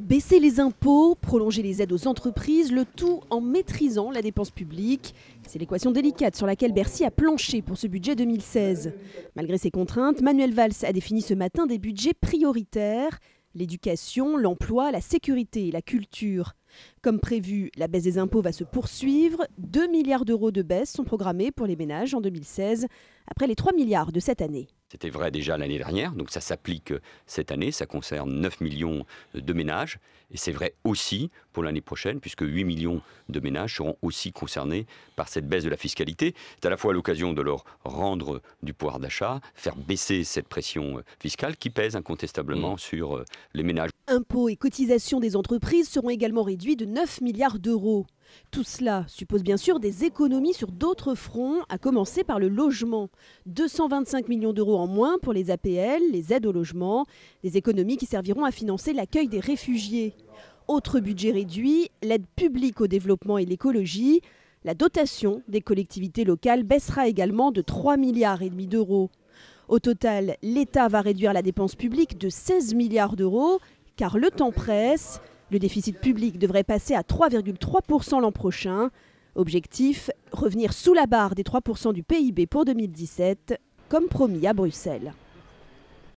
Baisser les impôts, prolonger les aides aux entreprises, le tout en maîtrisant la dépense publique. C'est l'équation délicate sur laquelle Bercy a planché pour ce budget 2016. Malgré ces contraintes, Manuel Valls a défini ce matin des budgets prioritaires. L'éducation, l'emploi, la sécurité et la culture. Comme prévu, la baisse des impôts va se poursuivre. 2 milliards d'euros de baisse sont programmés pour les ménages en 2016, après les 3 milliards de cette année. C'était vrai déjà l'année dernière, donc ça s'applique cette année, ça concerne 9 millions de ménages. Et c'est vrai aussi pour l'année prochaine, puisque 8 millions de ménages seront aussi concernés par cette baisse de la fiscalité. C'est à la fois l'occasion de leur rendre du pouvoir d'achat, faire baisser cette pression fiscale qui pèse incontestablement sur les ménages. Impôts et cotisations des entreprises seront également réduits de 9 milliards d'euros. Tout cela suppose bien sûr des économies sur d'autres fronts, à commencer par le logement. 225 millions d'euros en moins pour les APL, les aides au logement, des économies qui serviront à financer l'accueil des réfugiés. Autre budget réduit, l'aide publique au développement et l'écologie. La dotation des collectivités locales baissera également de 3,5 milliards d'euros. Au total, l'État va réduire la dépense publique de 16 milliards d'euros, car le temps presse. Le déficit public devrait passer à 3,3% l'an prochain. Objectif, revenir sous la barre des 3% du PIB pour 2017, comme promis à Bruxelles.